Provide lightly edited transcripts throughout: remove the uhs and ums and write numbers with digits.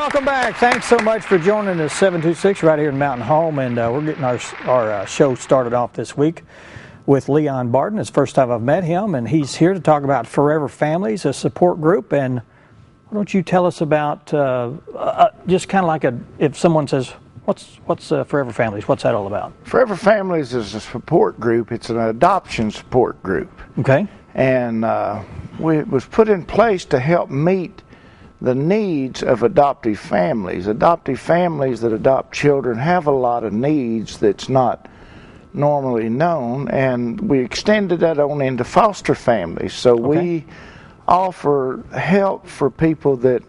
welcome back. Thanks so much for joining us, 726 right here in Mountain Home, and we're getting our show started off this week with Leon Bardin. It's the first time I've met him, and he's here to talk about Forever Families, a support group. And why don't you tell us about just kind of like if someone says, what's Forever Families? What's that all about? Forever Families is a support group. It's an adoption support group. Okay. And it was put in place to help meet the needs of adoptive families. Adoptive families that adopt children have a lot of needs that's not normally known, and we extended that on into foster families. So we offer help for people that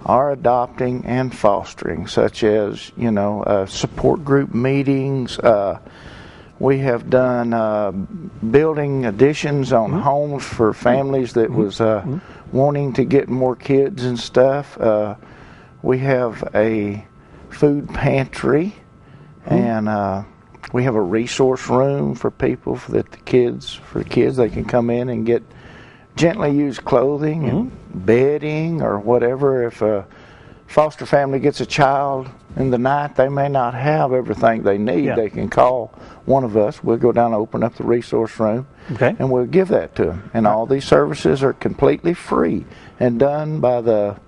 are adopting and fostering, such as, support group meetings. We have done building additions on homes for families that was wanting to get more kids and stuff. We have a food pantry, and we have a resource room for people for the kids they can come in and get gently used clothing and bedding or whatever. If a foster family gets a child in the night, they may not have everything they need. They can call one of us. We'll go down and open up the resource room, and we'll give that to them. And all these services are completely free and done by the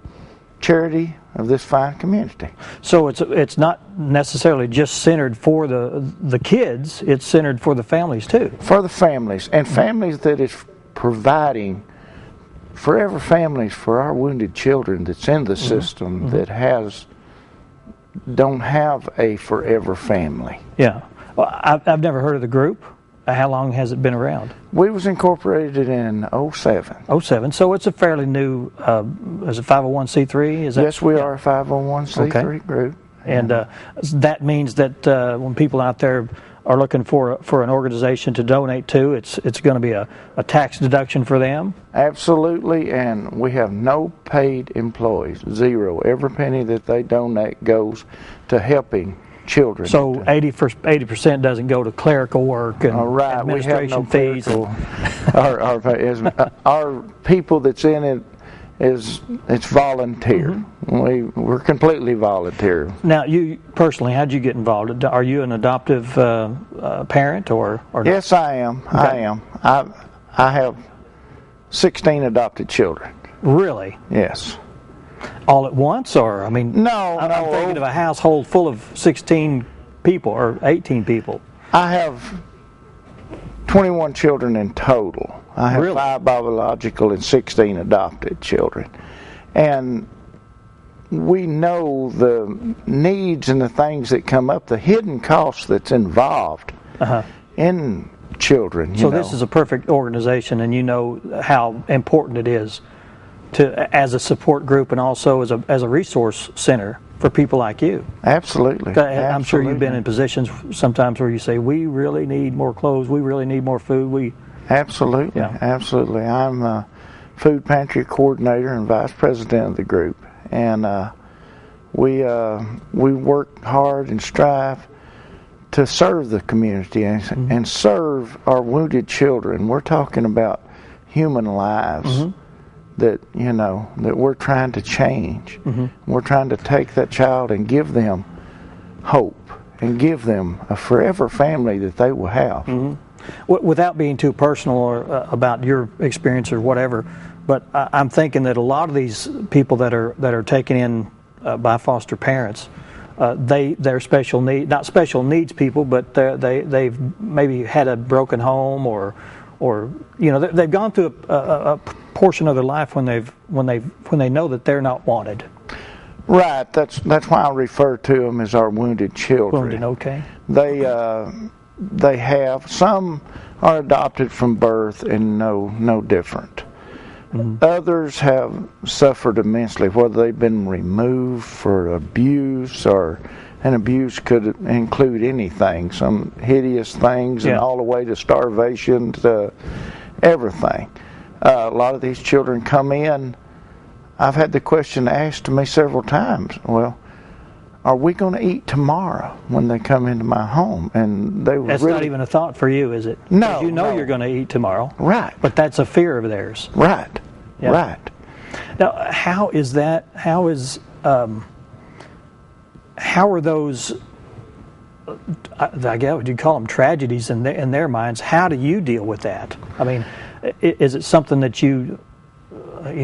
charity of this fine community. So it's not necessarily just centered for the kids, it's centered for the families too. For the families, and families that is providing Forever Families for our wounded children that's in the system that don't have a Forever Family. Yeah. Well, I've never heard of the group. How long has it been around? We was incorporated in 07. 07. So it's a fairly new, is it 501c3? Is that? Yes, we are a 501c3 group. And that means that when people out there are looking for an organization to donate to, it's going to be a tax deduction for them? Absolutely, and we have no paid employees, zero. Every penny that they donate goes to helping children. So 80% doesn't go to clerical work and administration fees. Our people that's in it it's volunteer. We're completely volunteer. Now, you personally, how'd you get involved? Are you an adoptive parent or not? Yes, I am. Okay. I am. I have 16 adopted children. Really? Yes. All at once, or I'm thinking of a household full of 16 people or 18 people. I have 21 children in total. I have 5 biological and 16 adopted children. And we know the needs and the things that come up, the hidden costs that's involved in children. So this is a perfect organization, and you know how important it is as a support group and also as a resource center for people like you. Absolutely. I'm sure you've been in positions sometimes where you say, we really need more clothes, we really need more food. Absolutely. Absolutely. I'm a food pantry coordinator and vice president of the group, and we work hard and strive to serve the community and serve our wounded children. We're talking about human lives that that we're trying to change. We're trying to take that child and give them hope and give them a forever family that they will have. Without being too personal or about your experience or whatever, but I'm thinking that a lot of these people that are taken in by foster parents, they're special need, not special needs people, but they've maybe had a broken home or they've gone through a portion of their life when they know that they're not wanted. Right. That's why I refer to them as our wounded children. Wounded, okay. They have, some are adopted from birth and no different. Others have suffered immensely, whether they've been removed for abuse, and abuse could include anything, some hideous things, and all the way to starvation to everything. A lot of these children come in. I've had the question asked to me several times, well, are we going to eat tomorrow when they come into my home? And that's not even a thought for you, is it? No. You know you're going to eat tomorrow. Right. But that's a fear of theirs. Right. Yeah. Right. Now, how is how are those? I guess would you call them tragedies in their minds? How do you deal with that? I mean, is it something that you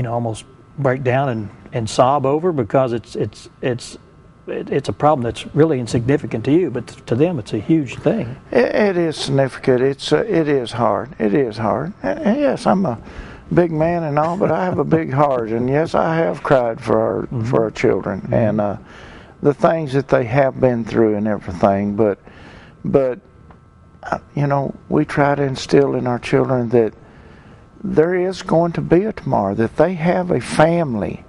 almost break down and sob over because it's a problem that's really insignificant to you, but to them it's a huge thing. It is significant. It is hard. It is hard. And yes, I'm a big man and all, but I have a big heart, and yes, I have cried for our children and the things that they have been through and everything. But we try to instill in our children that there is going to be a tomorrow, that they have a family,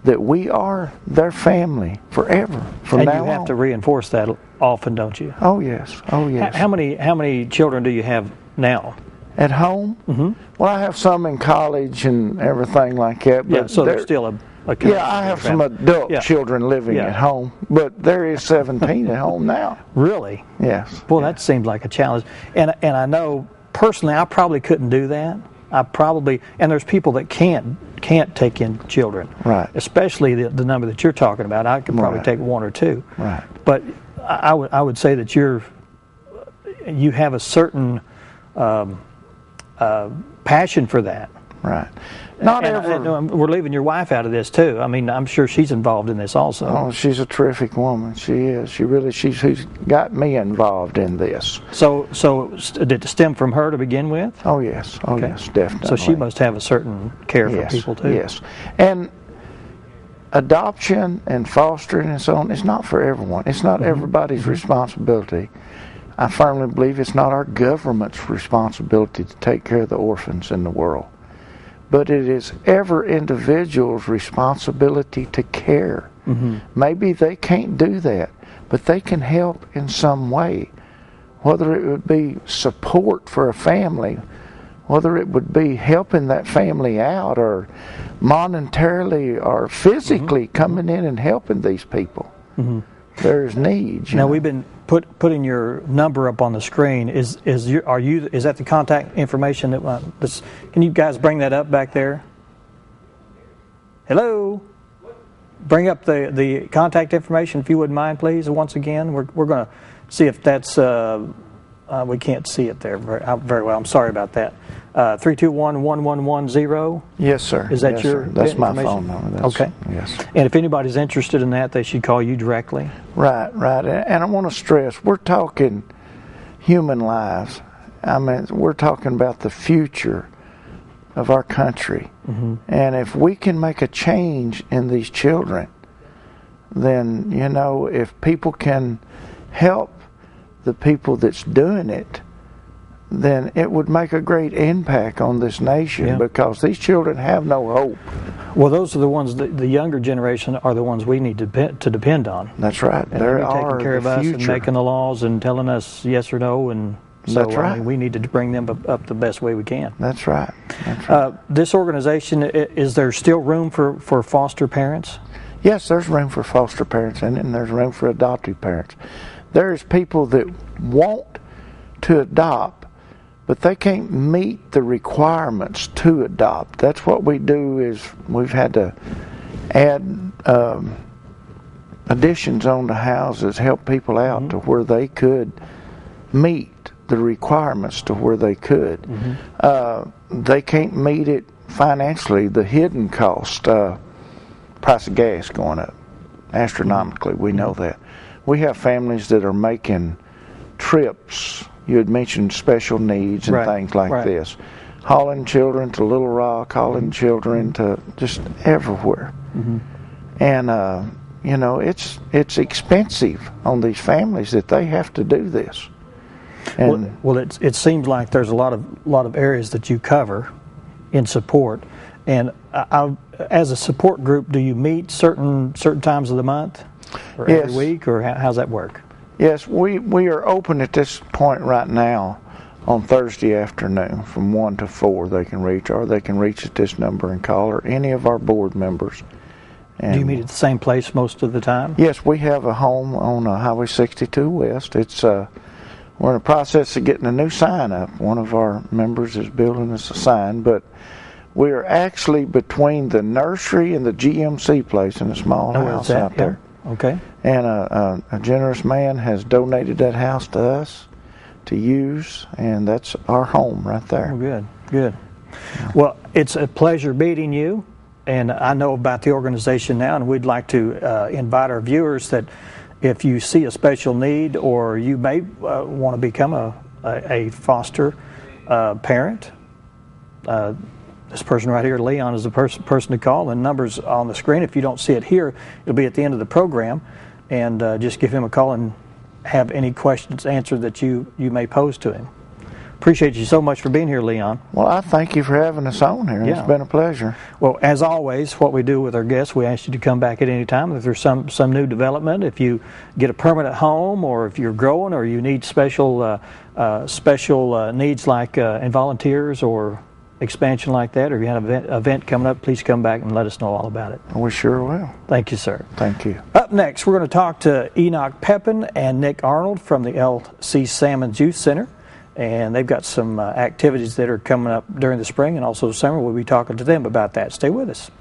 that we are their family forever from now on. And you have to reinforce that often, don't you? Oh yes, oh yes. How many children do you have now? At home? Well, I have some in college and everything like that. But yeah, so there's still a I have some adult children living at home, but there is 17 at home now. Really? Yes. Well, that seems like a challenge. And I know personally I probably couldn't do that. And there's people that can't take in children. Right. Especially the number that you're talking about. I could probably take one or two. Right. But I would say that you have a certain passion for that. Right. We're leaving your wife out of this too. I mean, I'm sure she's involved in this also. Oh, she's a terrific woman. She is. She's got me involved in this. So did it stem from her to begin with? Oh yes. Oh okay. yes, definitely. So she must have a certain care for people too. Yes. And adoption and fostering and so on, it's not for everyone. It's not everybody's responsibility. I firmly believe it's not our government's responsibility to take care of the orphans in the world. But it is every individual's responsibility to care. Maybe they can't do that, but they can help in some way. Whether it would be support for a family, whether it would be helping that family out, or monetarily or physically coming in and helping these people. There's needs. Now we've been putting your number up on the screen. Is that the contact information that can you guys bring that up back there? Hello. Bring up the contact information if you wouldn't mind, please. Once again, we're going to see if that's we can't see it there very well. I'm sorry about that. 321-1110. Yes, sir. Is that your That's my information? phone number. Okay. Yes. And if anybody's interested in that, they should call you directly. Right. And I want to stress, we're talking human lives. I mean, we're talking about the future of our country. And if we can make a change in these children, then, if people can help the people that's doing it, then it would make a great impact on this nation, because these children have no hope. Well, those are the ones, the younger generation are the ones we need to depend on. That's right. And they're taking care of us and making the laws and telling us yes or no, and so that's right. I mean, we need to bring them up the best way we can. That's right. That's right. This organization, is there still room for foster parents? Yes, there's room for foster parents, and there's room for adoptive parents. There's people that want to adopt, but they can't meet the requirements to adopt. That's what we do, is we've had to add additions on the houses, help people out to where they could meet the requirements to where they could. They can't meet it financially. The hidden cost, price of gas going up astronomically. We know that. We have families that are making trips. You had mentioned special needs and things like this. Hauling children to Little Rock, hauling children to just everywhere. And, it's expensive on these families that they have to do this. And well, it seems like there's a lot of areas that you cover in support. And as a support group, do you meet certain times of the month, or every week, or how's that work? Yes, we are open at this point right now on Thursday afternoon from 1 to 4. They can reach, or they can reach at this number and call, or any of our board members. And do you meet at the same place most of the time? Yes, we have a home on Highway 62 West. It's we're in the process of getting a new sign up. One of our members is building us a sign, but we are actually between the nursery and the GMC place in a small house out there. Okay. And a generous man has donated that house to us to use, and that's our home right there. Oh, good, good. Well, it's a pleasure meeting you, and I know about the organization now, and we'd like to invite our viewers that if you see a special need or you may want to become a foster parent, this person right here, Leon, is the person to call. The number's on the screen. If you don't see it here, it'll be at the end of the program, and just give him a call and have any questions answered that you may pose to him. Appreciate you so much for being here, Leon. Well, I thank you for having us on here. Yeah. It's been a pleasure. Well, as always, what we do with our guests, we ask you to come back at any time if there's some new development. If you get a permanent home, or if you're growing, or you need special needs like and volunteers or expansion like that, or if you have an event coming up, please come back and let us know all about it. We sure will. Thank you, sir. Thank you. Up next, we're going to talk to Enoch Pepin and Nick Arnold from the L.C. Salmons Youth Center, and they've got some activities that are coming up during the spring and also summer. We'll be talking to them about that. Stay with us.